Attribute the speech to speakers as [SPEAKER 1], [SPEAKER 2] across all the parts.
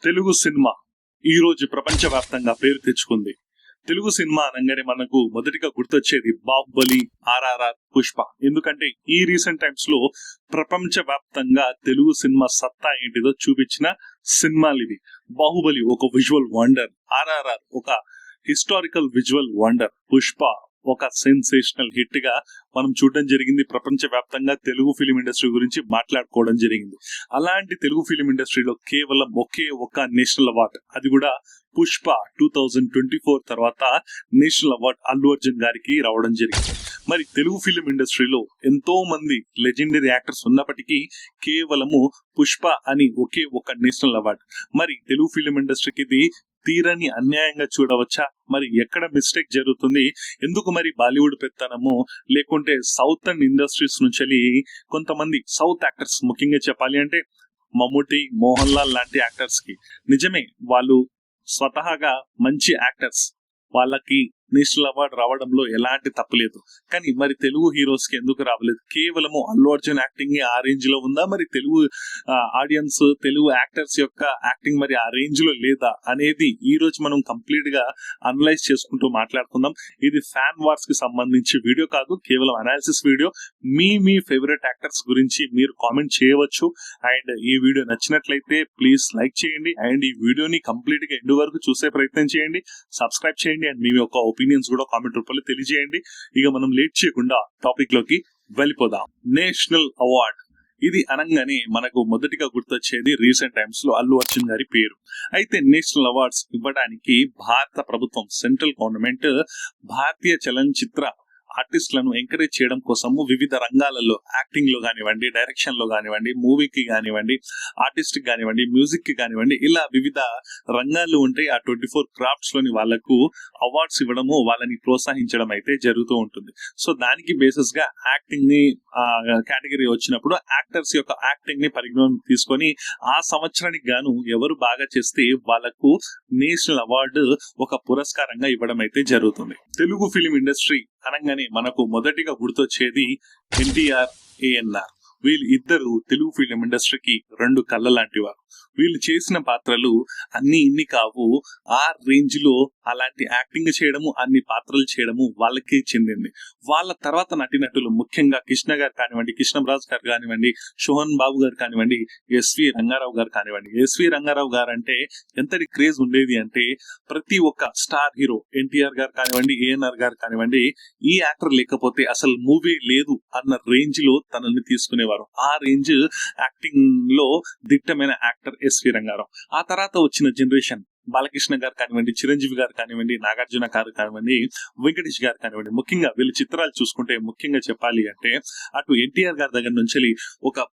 [SPEAKER 1] Telugu cinema ఈ రోజు ప్రపంచవ్యాప్తంగా పేరు తెచ్చుకుంది. తెలుగు సినిమా అనగానే మనకు మొదటిగా గుర్తొచ్చేది బాహుబలి, ఆర్ఆర్ఆర్, పుష్ప. ఎందుకంటే ఈ రీసెంట్ టైమ్స్ లో ప్రపంచవ్యాప్తంగా తెలుగు సినిమా సత్తా ఏంటిదో చూపించిన సినిమాలు ఇవి. బాహుబలి ఒక విజువల్ వండర్, ఆర్ఆర్ఆర్ ఒక హిస్టారికల్ విజువల్ వండర్, పుష్ప ఒక సెన్సేషనల్ హిట్ గా మనం చూడడం జరిగింది. ప్రపంచ వ్యాప్తంగా తెలుగు ఫిలిం ఇండస్ట్రీ గురించి మాట్లాడుకోవడం జరిగింది. అలాంటి తెలుగు ఫిలిం ఇండస్ట్రీలో కేవలం ఒకే ఒక నేషనల్ అవార్డ్, అది కూడా పుష్ప 2024 తర్వాత నేషనల్ అవార్డ్ అల్లు అర్జున్ గారికి రావడం జరిగింది. మరి తెలుగు ఫిలిం ఇండస్ట్రీలో ఎంతో మంది లెజెండరీ యాక్టర్స్ ఉన్నప్పటికీ కేవలము పుష్ప అని ఒకే ఒక నేషనల్ అవార్డ్. మరి తెలుగు ఫిలిం ఇండస్ట్రీకి ఇది తీరని అన్యాయంగా చూడవచ్చా? మరి ఎక్కడ మిస్టేక్ జరుగుతుంది? ఎందుకు మరి బాలీవుడ్ పెత్తనము, లేకుంటే సౌతర్న్ ఇండస్ట్రీస్ నుంచి కొంతమంది సౌత్ యాక్టర్స్, ముఖ్యంగా చెప్పాలి అంటే మమ్ముటి, మోహన్ లాల్ లాంటి యాక్టర్స్ కి నిజమే వాళ్ళు స్వతహాగా మంచి యాక్టర్స్, వాళ్ళకి నేషనల్ అవార్డు రావడంలో ఎలాంటి తప్పులేదు. కానీ మరి తెలుగు హీరోస్ కి ఎందుకు రావలేదు? కేవలము అల్లు అర్జున్ యాక్టింగ్ ఆ రేంజ్ లో ఉందా? మరి తెలుగు ఆడియన్స్, తెలుగు యాక్టర్స్ యొక్క యాక్టింగ్ మరి ఆ రేంజ్ లో లేదా అనేది ఈ రోజు మనం కంప్లీట్ గా అనలైజ్ చేసుకుంటూ మాట్లాడుకుందాం. ఇది ఫ్యాన్ వార్స్ కి సంబంధించి వీడియో కాదు, కేవలం అనాలిసిస్ వీడియో. మీ ఫేవరెట్ యాక్టర్స్ గురించి మీరు కామెంట్ చేయవచ్చు. అండ్ ఈ వీడియో నచ్చినట్లయితే ప్లీజ్ లైక్ చేయండి. అండ్ ఈ వీడియోని కంప్లీట్ గా ఎండ్ వరకు చూసే ప్రయత్నం చేయండి. సబ్స్క్రైబ్ చేయండి. అండ్ మీ యొక్క ఒపీనియన్స్ కూడా కామెంట్ రూపంలో తెలియజేయండి. ఇక మనం లేట్ చేయకుండా టాపిక్ లోకి వెళ్ళిపోదాం. నేషనల్ అవార్డ్ ఇది అనగానే మనకు మొదటిగా గుర్తొచ్చేది రీసెంట్ టైమ్స్ లో అల్లు అర్జున్ గారి పేరు. అయితే నేషనల్ అవార్డ్స్ ఇవ్వడానికి భారత ప్రభుత్వం, సెంట్రల్ గవర్నమెంట్ భారతీయ చలనచిత్ర ఆర్టిస్టులను ఎంకరేజ్ చేయడం కోసము వివిధ రంగాలలో, యాక్టింగ్ లో కానివ్వండి, డైరెక్షన్ లో కానివ్వండి, మూవీకి కానివ్వండి, ఆర్టిస్ట్ కి కానివ్వండి, మ్యూజిక్ కి కానివ్వండి, ఇలా వివిధ రంగాలు ఉంటాయి. ఆ 24 క్రాఫ్ట్స్ లోని వాళ్లకు అవార్డ్స్ ఇవ్వడము, వాళ్ళని ప్రోత్సహించడం అయితే జరుగుతూ ఉంటుంది. సో దానికి బేసిస్ గా యాక్టింగ్ ని కేటగిరీ వచ్చినప్పుడు యాక్టర్స్ యొక్క యాక్టింగ్ ని పరిగణన తీసుకొని ఆ సంవత్సరానికి గాను ఎవరు బాగా చేస్తే వాళ్లకు నేషనల్ అవార్డు ఒక పురస్కారంగా ఇవ్వడం అయితే జరుగుతుంది. తెలుగు ఫిలిం ఇండస్ట్రీ అనగానే మనకు మొదటిగా గుర్తొచ్చేది ఎన్టీఆర్, ఏఎన్ఆర్. వీళ్ళు ఇద్దరు తెలుగు ఫిలిం ఇండస్ట్రీకి రెండు కళ్ళ లాంటి వారు. వీళ్ళు చేసిన పాత్రలు అన్ని ఇన్ని కావు. ఆ రేంజ్ లో అలాంటి యాక్టింగ్ చేయడము, అన్ని పాత్రలు చేయడము వాళ్ళకే చెందింది. వాళ్ళ తర్వాత నటినటులు ముఖ్యంగా కృష్ణ గారు కానివ్వండి, కృష్ణరాజు గారు కానివ్వండి, శోహన్ బాబు గారు కానివ్వండి, ఎస్వి రంగారావు గారు కానివ్వండి. ఎస్వి రంగారావు గారు అంటే ఎంతటి క్రేజ్ ఉండేది అంటే ప్రతి ఒక్క స్టార్ హీరో, ఎన్టీఆర్ గారు కానివ్వండి, ఏఎన్ఆర్ గారు కానివ్వండి, ఈ యాక్టర్ లేకపోతే అసలు మూవీ లేదు అన్న రేంజ్ లో తనని తీసుకునేవారు. ఆ రేంజ్ యాక్టింగ్ లో దిట్టమైన యాక్టర్ ఎస్వి రంగారావు. ఆ తర్వాత వచ్చిన జనరేషన్ బాలకృష్ణ గారు కానివ్వండి, చిరంజీవి గారు కానివ్వండి, నాగార్జున గారు కానివ్వండి, వెంకటేష్ గారు కానివ్వండి. ముఖ్యంగా వీళ్ళ చిత్రాలు చూసుకుంటే ముఖ్యంగా చెప్పాలి అంటే అటు ఎన్టీఆర్ గారి దగ్గర నుంచి ఒక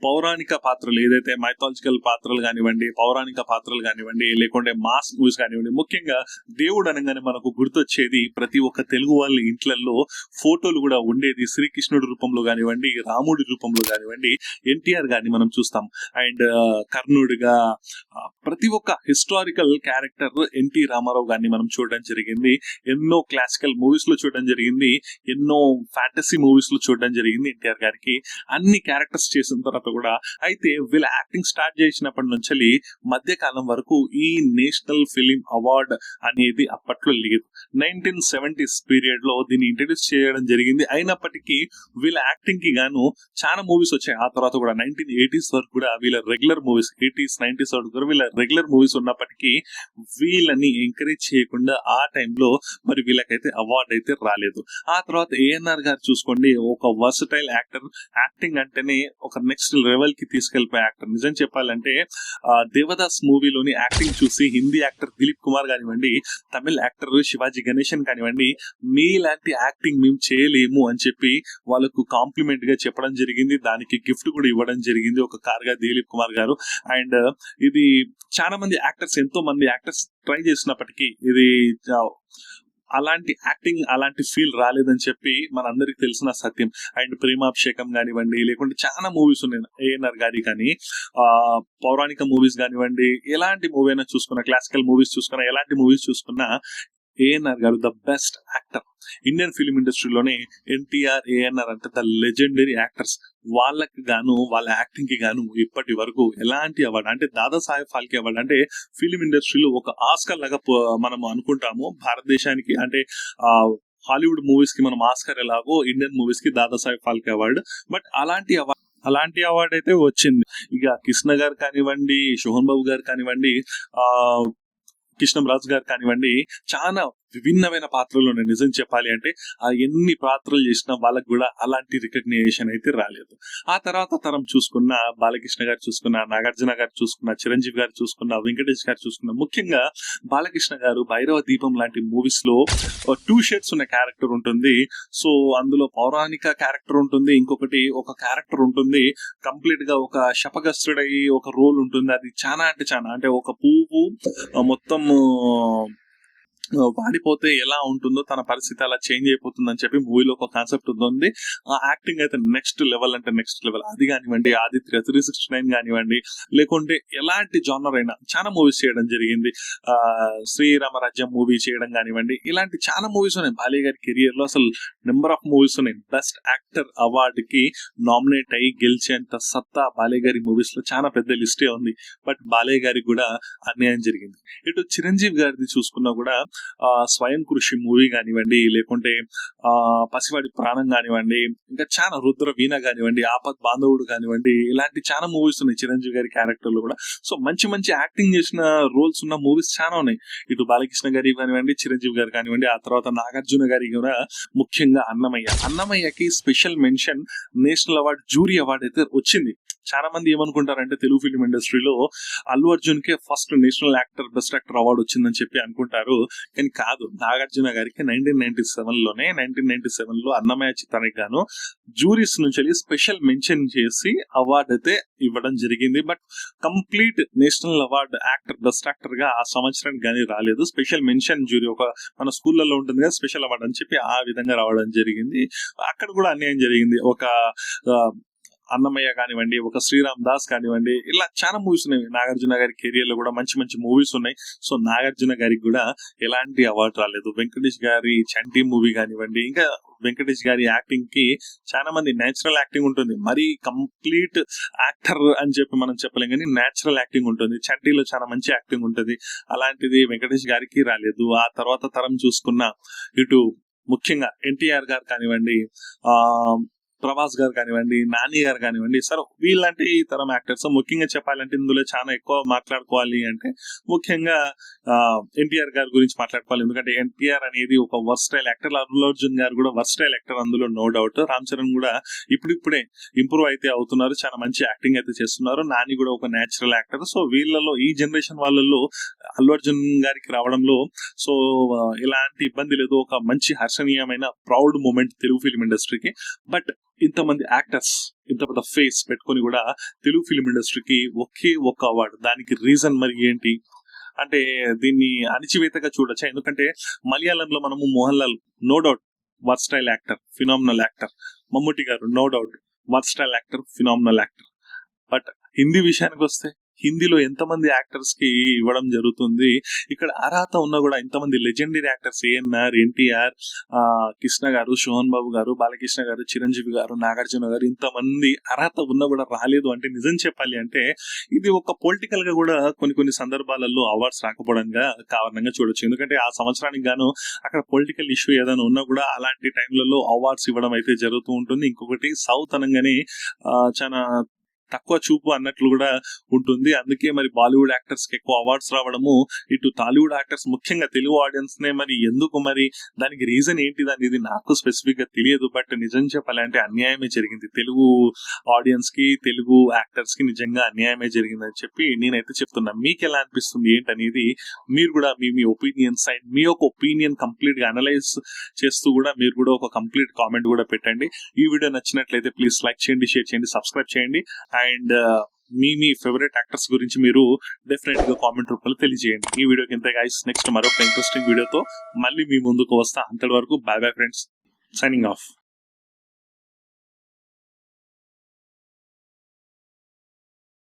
[SPEAKER 1] పౌరాణిక పాత్రలు, ఏదైతే మైథాలజికల్ పాత్రలు కానివ్వండి, పౌరాణిక పాత్రలు కానివ్వండి, లేకుంటే మాస్ మూవీస్ కానివ్వండి, ముఖ్యంగా దేవుడు అనగానే మనకు గుర్తొచ్చేది ప్రతి ఒక్క తెలుగు వాళ్ళ ఇంట్లలో ఫోటోలు కూడా ఉండేది. శ్రీకృష్ణుడి రూపంలో కానివ్వండి, రాముడి రూపంలో కానివ్వండి, ఎన్టీఆర్ గారిని మనం చూస్తాం. అండ్ కర్ణుడిగా ప్రతి ఒక్క హిస్టారికల్ క్యారెక్టర్ ఎన్టీ రామారావు గారిని మనం చూడడం జరిగింది. ఎన్నో క్లాసికల్ మూవీస్ లో చూడడం జరిగింది, ఎన్నో ఫ్యాంటసీ మూవీస్ లో చూడడం జరిగింది ఎన్టీఆర్ గారికి. అన్ని క్యారెక్టర్స్ చేసిన తర్వాత కూడా అయితే వీళ్ళ యాక్టింగ్ స్టార్ట్ చేసినప్పటి నుంచి మధ్య కాలం వరకు ఈ నేషనల్ ఫిలిం అవార్డ్ అనేది అప్పట్లో లేదు. 1970s పీరియడ్ లో దీన్ని ఇంట్రడ్యూస్ చేయడం జరిగింది. అయినప్పటికీ వీళ్ళ యాక్టింగ్ కి గాను చాలా మూవీస్ వచ్చాయి. ఆ తర్వాత కూడా 1980s వరకు కూడా వీళ్ళ రెగ్యులర్ మూవీస్, 80s 90s వరకు కూడా వీళ్ళ రెగ్యులర్ మూవీస్ ఉన్నప్పటికీ వీళ్ళని ఎంకరేజ్ చేయకుండా ఆ టైంలో మరి వీళ్ళకైతే అవార్డు అయితే రాలేదు. ఆ తర్వాత ఏఎన్ఆర్ గారు చూసుకోండి, ఒక వర్సటైల్ యాక్టర్. యాక్టింగ్ అంటేనే ఒక నెక్స్ట్ లెవెల్ కి తీసుకెళ్లిపోయే యాక్టర్. నిజం చెప్పాలంటే దేవదాస్ మూవీలోని యాక్టింగ్ చూసి హిందీ యాక్టర్ దిలీప్ కుమార్ కానివ్వండి, తమిళ యాక్టర్ శివాజీ గణేశన్ కానివ్వండి, మీలాంటి యాక్టింగ్ మేము చేయలేము అని చెప్పి వాళ్ళకు కాంప్లిమెంట్ గా చెప్పడం జరిగింది. దానికి గిఫ్ట్ కూడా ఇవ్వడం జరిగింది ఒక కార్ గా దిలీప్ కుమార్ గారు. అండ్ ఇది చాలా మంది యాక్టర్స్, ఎంతో మంది యాక్టర్స్ ట్రై చేసినప్పటికీ ఇది అలాంటి యాక్టింగ్, అలాంటి ఫీల్ రాలేదని చెప్పి మనందరికి తెలిసిన సత్యం. అండ్ ప్రేమాభిషేకం కానివ్వండి, లేకుంటే చాలా మూవీస్ ఉన్నాయి ఏఎన్ఆర్ గారి, కానీ పౌరాణిక మూవీస్ కానివ్వండి, ఎలాంటి మూవీ అయినా చూసుకున్నా, క్లాసికల్ మూవీస్ చూసుకున్నా, ఎలాంటి మూవీస్ చూసుకున్నా ఏఎన్ఆర్ గారు the best actor. Indian film ఇండస్ట్రీలోనే ఎన్టీఆర్, ఏఎన్ఆర్ అంటే ద లెజెండరీ యాక్టర్స్. వాళ్ళకి గాను, వాళ్ళ యాక్టింగ్ కి గాను ఇప్పటి వరకు ఎలాంటి అవార్డు అంటే దాదాసాహెబ్ ఫాల్కే అవార్డు అంటే ఫిలిం ఇండస్ట్రీలో ఒక ఆస్కర్ లాగా మనం అనుకుంటాము భారతదేశానికి. అంటే హాలీవుడ్ మూవీస్ కి మనం ఆస్కర్ ఎలాగో ఇండియన్ మూవీస్ కి దాదాసాహెబ్ ఫాల్కే అవార్డు. బట్ అలాంటి అవార్డు అయితే వచ్చింది. ఇక కృష్ణ గారు కానివ్వండి, శోభన్ బాబు గారు కానివ్వండి, కృష్ణంరాజు గారు కానివ్వండి, చాలా విభిన్నమైన పాత్రలు ఉన్నాయి. నిజం చెప్పాలి అంటే ఎన్ని పాత్రలు చేసినా వాళ్ళకి కూడా అలాంటి రికగ్నిషన్ అయితే రాలేదు. ఆ తర్వాత తరం చూసుకున్న బాలకృష్ణ గారు చూసుకున్న, నాగార్జున గారు చూసుకున్న, చిరంజీవి గారు చూసుకున్న, వెంకటేష్ గారు చూసుకున్న, ముఖ్యంగా బాలకృష్ణ గారు భైరవ దీపం లాంటి మూవీస్ లో 2 షేడ్స్ ఉన్న క్యారెక్టర్ ఉంటుంది. సో అందులో పౌరాణిక క్యారెక్టర్ ఉంటుంది, ఇంకొకటి ఒక క్యారెక్టర్ ఉంటుంది, కంప్లీట్ గా ఒక శపగ్రస్తుడై ఒక రోల్ ఉంటుంది. అది చాలా అంటే ఒక పువ్వు మొత్తం వాడిపోతే ఎలా ఉంటుందో తన పరిస్థితి అలా చేంజ్ అయిపోతుందని చెప్పి మూవీలో ఒక కాన్సెప్ట్ ఉంది. ఆ యాక్టింగ్ అయితే నెక్స్ట్ లెవెల్. అది కానివ్వండి, ఆదిత్య 369 కానివ్వండి, లేకుంటే ఎలాంటి జానర్ అయినా చాలా మూవీస్ చేయడం జరిగింది. శ్రీరామరాజ్యం మూవీ చేయడం కానివ్వండి, ఇలాంటి చాలా మూవీస్ ఉన్నాయి. బాలయ్య గారి కెరియర్ లో అసలు నెంబర్ ఆఫ్ మూవీస్ ఉన్నాయి. బెస్ట్ యాక్టర్ అవార్డు కి నామినేట్ అయ్యి గెలిచేంత సత్తా బాలయ్య గారి మూవీస్ లో చాలా పెద్ద లిస్టే ఉంది. బట్ బాలయ్య గారికి కూడా అన్యాయం జరిగింది. ఇటు చిరంజీవి గారిది చూసుకున్నా కూడా స్వయం కృషి మూవీ కానివ్వండి, లేకుంటే పసివాడి ప్రాణం కానివ్వండి, ఇంకా చాలా రుద్ర వీణ కానివ్వండి, ఆపద్ బాంధవుడు కానివ్వండి, ఇలాంటి చాలా మూవీస్ ఉన్నాయి చిరంజీవి గారి క్యారెక్టర్లు కూడా. సో మంచి యాక్టింగ్ చేసిన రోల్స్ ఉన్న మూవీస్ చాలా ఉన్నాయి. ఇటు బాలకృష్ణ గారి కానివ్వండి, చిరంజీవి గారు కానివ్వండి, ఆ తర్వాత నాగార్జున గారికి కూడా ముఖ్యంగా అన్నమయ్యకి special mention national award, jury award అయితే వచ్చింది. చాలా మంది ఏమనుకుంటారంటే తెలుగు ఫిలిం ఇండస్ట్రీలో అల్లు అర్జున్ కే first national actor best actor award వచ్చిందని చెప్పి అనుకుంటారు. కానీ కాదు, నాగార్జున గారికి 1997 లో అన్నమయ్య చిత్రానికి గాను జ్యూరీస్ నుంచి స్పెషల్ మెన్షన్ చేసి అవార్డు అయితే ఇవ్వడం జరిగింది. But complete national award actor best actor గా ఆ సంవత్సరానికి కానీ రాలేదు. స్పెషల్ మెన్షన్ జ్యూరీ, ఒక మన స్కూళ్ళలో ఉంటుంది కదా స్పెషల్ అవార్డు అని చెప్పి, ఆ విధంగా రావడం జరిగింది. అక్కడ కూడా అన్యాయం జరిగింది. ఒక అన్నమయ్య కానివ్వండి, ఒక శ్రీరామ్ దాస్ కానివ్వండి, ఇలా చాలా మూవీస్ ఉన్నాయి. నాగార్జున గారి కెరియర్ లో కూడా మంచి మూవీస్ ఉన్నాయి. సో నాగార్జున గారికి కూడా ఎలాంటి అవార్డు రాలేదు. వెంకటేష్ గారి చంటి మూవీ కానివ్వండి, ఇంకా వెంకటేష్ గారి యాక్టింగ్ కి చాలా మంది నేచురల్ యాక్టింగ్ ఉంటుంది. మరి కంప్లీట్ యాక్టర్ అని చెప్పి మనం చెప్పలేం, కానీ నేచురల్ యాక్టింగ్ ఉంటుంది. చంటిలో చాలా మంచి యాక్టింగ్ ఉంటుంది. అలాంటిది వెంకటేష్ గారికి రాలేదు. ఆ తర్వాత తరం చూసుకున్న ఇటు ముఖ్యంగా ఎన్టీఆర్ గారు కానివ్వండి, ప్రభాస్ గారు కానివ్వండి, నాని గారు కానివ్వండి, సార్ వీళ్ళంటి తరం యాక్టర్స్. ముఖ్యంగా చెప్పాలంటే ఇందులో చాలా ఎక్కువ మాట్లాడుకోవాలి అంటే ముఖ్యంగా ఎన్టీఆర్ గారి గురించి మాట్లాడుకోవాలి. ఎందుకంటే ఎన్టీఆర్ అనేది ఒక వర్స్టైల్ యాక్టర్. అల్లు అర్జున్ గారు కూడా వర్స్టైల్ యాక్టర్, అందులో నో డౌట్. రామ్ చరణ్ కూడా ఇప్పుడిప్పుడే ఇంప్రూవ్ అయితే అవుతున్నారు, చాలా మంచి యాక్టింగ్ అయితే చేస్తున్నారు. నాని కూడా ఒక నేచురల్ యాక్టర్. సో వీళ్ళలో ఈ జనరేషన్ వాళ్ళలో అల్లు అర్జున్ గారికి రావడంలో సో ఎలాంటి ఇబ్బంది లేదు. ఒక మంచి హర్షణీయమైన ప్రౌడ్ మూమెంట్ తెలుగు ఫిల్మ్ ఇండస్ట్రీకి. బట్ ఇంతమంది యాక్టర్స్, ఇంత పెద్ద ఫేస్ పెట్టుకుని కూడా తెలుగు ఫిల్మ్ ఇండస్ట్రీకి ఒకే ఒక అవార్డు. దానికి రీజన్ మరి ఏంటి అంటే దీన్ని అణిచివేతగా చూడొచ్చా? ఎందుకంటే మలయాళంలో మనము Mohan Lal no doubt versatile actor, phenomenal actor. Mammootty గారు no doubt versatile actor, phenomenal actor. But Hindi విషయానికి వస్తే హిందీలో ఎంతమంది యాక్టర్స్ కి ఇవ్వడం జరుగుతుంది. ఇక్కడ అర్హత ఉన్నా కూడా ఇంతమంది లెజెండరీ యాక్టర్స్ ఏఎన్ఆర్, ఎన్టీఆర్, కృష్ణ గారు, శోభన్ బాబు గారు, బాలకృష్ణ గారు, చిరంజీవి గారు, నాగార్జున గారు, ఇంతమంది అర్హత ఉన్నా కూడా రాలేదు అంటే నిజం చెప్పాలి అంటే ఇది ఒక పొలిటికల్ గా కూడా కొన్ని సందర్భాలలో అవార్డ్స్ రాకపోవడంగా కారణంగా చూడొచ్చు. ఎందుకంటే ఆ సంవత్సరానికి గాను అక్కడ పొలిటికల్ ఇష్యూ ఏదైనా ఉన్నా కూడా అలాంటి టైంలలో అవార్డ్స్ ఇవ్వడం అయితే జరుగుతూ ఉంటుంది. ఇంకొకటి సౌత్ అనగానే చాలా తక్కువ చూపు అన్నట్లు కూడా ఉంటుంది. అందుకే మరి బాలీవుడ్ యాక్టర్స్ కి ఎక్కువ అవార్డ్స్ రావడము, ఇటు టాలీవుడ్ యాక్టర్స్ ముఖ్యంగా తెలుగు ఆడియన్స్ నే మరి ఎందుకు మరి దానికి రీజన్ ఏంటిది అనేది నాకు స్పెసిఫిక్ గా తెలియదు. బట్ నిజం చెప్పాలంటే అన్యాయమే జరిగింది తెలుగు ఆడియన్స్ కి, తెలుగు యాక్టర్స్ కి నిజంగా అన్యాయమే జరిగిందని చెప్పి నేనైతే చెప్తున్నా. మీకు ఎలా అనిపిస్తుంది ఏంటనేది మీరు కూడా మీ ఒపీనియన్ సైడ్, మీ యొక్క ఒపీనియన్ కంప్లీట్ గా అనలైజ్ చేస్తూ కూడా మీరు కూడా ఒక కంప్లీట్ కామెంట్ కూడా పెట్టండి. ఈ వీడియో నచ్చినట్లయితే ప్లీజ్ లైక్ చేయండి, షేర్ చేయండి, సబ్స్క్రైబ్ చేయండి. అండ్ మీ ఫేవరెట్ యాక్టర్స్ గురించి మీరు డెఫినెట్ గా కామెంట్ రూపంలో తెలియజేయండి. ఈ వీడియోకి ఇంతే గైస్. నెక్స్ట్ మరొక ఇంట్రెస్టింగ్ వీడియోతో మళ్ళీ మీ ముందుకు వస్తా. అంతటి వరకు by bye friends, signing off.